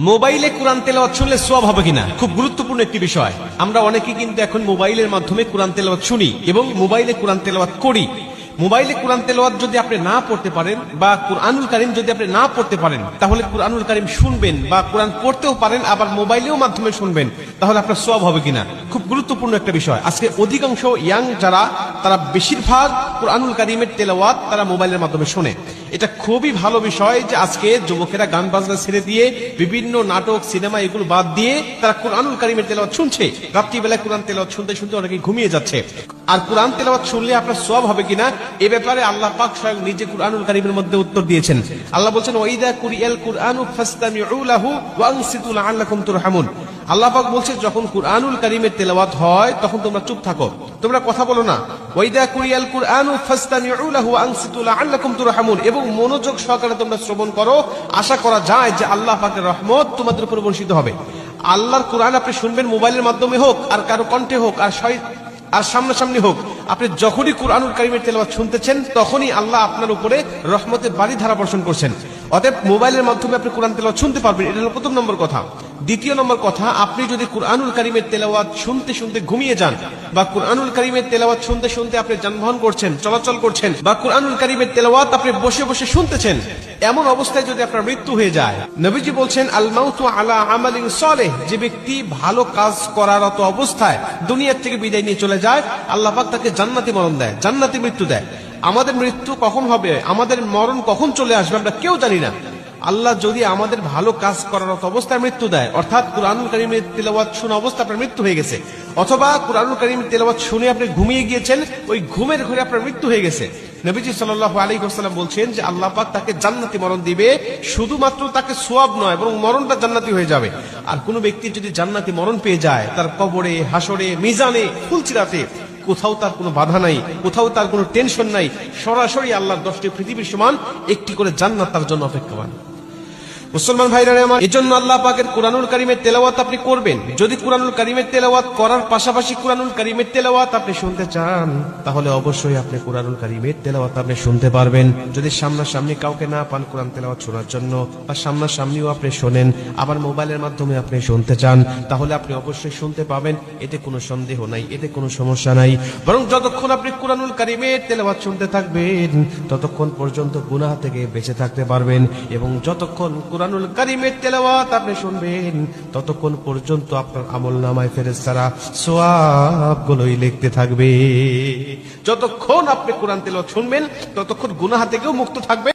মোবাইলে কোরআন তেলাওয়াত শুনলে সওয়াব হবে কিনা, খুব গুরুত্বপূর্ণ একটি বিষয়। আমরা অনেকে কিন্তু এখন মোবাইলের মাধ্যমে কোরআন তেলাওয়াত শুনি এবং মোবাইলে কোরআন তেলাওয়াত করি। মোবাইলে কোরআন তেলাওয়াত যদি আপনি না পড়তে পারেন বা কুরআনুল কারীম যদি আপনি না পড়তে পারেন, তাহলে কুরআনুল কারীম শুনবেন বা কোরআন পড়তেও পারেন, আবার মোবাইলেও মাধ্যমে শুনবেন, তাহলে আপনার সওয়াব হবে কিনা, খুব গুরুত্বপূর্ণ একটা বিষয়। আজকে অধিকাংশ ইয়াং যারা, তারা বেশিরভাগ কুরআনুল কারীমের তেলাওয়াত তারা মোবাইলের মাধ্যমে শোনে। এটা খুবই ভালো বিষয় যে আজকে যুবকেরা গান বাজনা ছেড়ে দিয়ে বিভিন্ন নাটক সিনেমা এগুলো বাদ দিয়ে তারা কুরআনুল কারীমের তেলাওয়াত শুনছে। রাত্রিবেলায় কোরআন তেলাওয়াত শুনতে শুনতে অনেকে ঘুমিয়ে যাচ্ছে। আর কোরআন তেলাওয়াত শুনলে আপনার সওয়াব হবে কিনা, এ ব্যাপারে আল্লাহ পাক স্বয়ং নিজে কুরআনুল কারীমের মধ্যে উত্তর দিয়েছেন। আল্লাহ বলছেন, ওয়াইদা কুরিয়াল কুরআনু ফাসতামিউ লাহু ওয়া আনসিতু লাআল্লাকুম তুরহামুন। আল্লাহ পাক বলছে, যখন কুরআনুল কারীমের তেলাওয়াত হয় তখন তোমরা চুপ থাকো, তোমরা কথা বলো না। ওয়াইদা কুরিয়াল কুরআনু ফাসতামিউ লাহু ওয়া আনসিতু লাআল্লাকুম তুরহামুন, এবং মনোযোগ সহকারে তোমরা শ্রবণ করো, আশা করা যায় যে আল্লাহ পাকের রহমত তোমাদের উপর বর্ষিত হবে। আল্লাহর কোরআন আপনি শুনবেন মোবাইলের মাধ্যমে হোক, আর কারো কণ্ঠে হোক, আর সামনাসামনি হোক, আপনি যখনই কুরআনুল কারীমের তেলাওয়াত শুনতেছেন তখনই আল্লাহ আপনার উপরে রহমতের বাড়ি ধারা বর্ষণ করছেন। অতএব মোবাইলের মাধ্যমে আপনি কোরআন তেলাওয়াত শুনতে পারবেন, এটা হলো প্রথম নম্বর কথা। দ্বিতীয় নম্বর কথা, আপনি যদি কুরআনুল কারীমের তেলাওয়াত শুনতে শুনতে ঘুমিয়ে যান, বা কুরআনুল কারীমের তেলাওয়াত শুনতে শুনতে আপনি যানবাহন করছেন, চলাচল করছেন, বা কুরআনুল কারীমের তেলাওয়াত আপনি বসে বসে শুনতেছেন, এমন অবস্থায় যদি আপনার মৃত্যু হয়ে যায়, নবীজি বলছেন, আল মাউতু আলা আমালিন সালেহ, যে ব্যক্তি ভালো কাজ করারত অবস্থায় দুনিয়া থেকে বিদায় নিয়ে চলে যায়, আল্লাহ পাক তাকে জান্নাতি মরণ দেয়, জান্নাতি মৃত্যু দেয়। আমাদের মৃত্যু কখন হবে, আমাদের মরণ কখন চলে আসবে, আমরা কেউ জানি না। আল্লাহ যদি আমাদের ভালো কাজ করার অবস্থায় মৃত্যু দেয়, অর্থাৎ কুরআনুল কারীমের তেলাওয়াত শোনা অবস্থা আপনার মৃত্যু হয়ে গেছে, অথবা কুরআনুল কারীমের তেলাওয়াত শুনে আপনি ঘুমিয়ে গিয়েছেন, ওই ঘুমের ঘরে আপনার মৃত্যু হয়ে গেছে, নবীজি সাল্লাল্লাহু আলাইহি ওয়াসাল্লাম বলছেন যে আল্লাহ পাক তাকে জান্নাতি মরণ দিবে। শুধুমাত্র তাকে সওয়াব নয়, বরং মরণটা জান্নাতি হয়ে যাবে। আর কোন ব্যক্তি যদি জান্নাতি মরণ পেয়ে যায়, তার কবরে, হাসরে, মিজানে, ফুলচিরাতে কোথাও তার কোনো বাধা নাই, কোথাও তার কোনো টেনশন নাই, সরাসরি আল্লাহর 10টি পৃথিবীর সমান একটি করে জান্নাত তার জন্য অপেক্ষমান। মুসলমান ভাইরা আমার, এজন্য আল্লাহ পাকের কুরআনুল কারীমের তেলাওয়াত আপনি করবেন। যদি কুরআনুল কারীমের তেলাওয়াত করার পাশাপাশি কুরআনুল কারীমের তেলাওয়াত আপনি শুনতে চান, তাহলে অবশ্যই আপনি কুরআনুল কারীমের তেলাওয়াত আপনি শুনতে পারবেন। যদি সামনাসামনি কাউকে না পান কোরআন তেলাওয়াত শোনার জন্য, বা সামনাসামনিও আপনি শোনেন, আবার মোবাইলের মাধ্যমে আপনি শুনতে চান, তাহলে আপনি অবশ্যই শুনতে পাবেন, এতে কোনো সন্দেহ নাই, এতে কোনো সমস্যা নাই। বরং যতক্ষণ আপনি কুরআনুল কারীমের তেলাওয়াত শুনতে থাকবেন, ততক্ষণ পর্যন্ত গুনাহ থেকে বেঁচে থাকতে পারবেন, এবং যতক্ষণ কুরআনুল কারীমের তেলাওয়াত আপনি শুনবেন, ততক্ষণ পর্যন্ত আপনার আমলনামায় ফেরেশতারা সওয়াবগুলোই লিখতে থাকবে। যতক্ষণ আপনি কোরআন তেলাওয়াত শুনবেন, ততক্ষণ গুনাহ থেকেও মুক্ত থাকবে।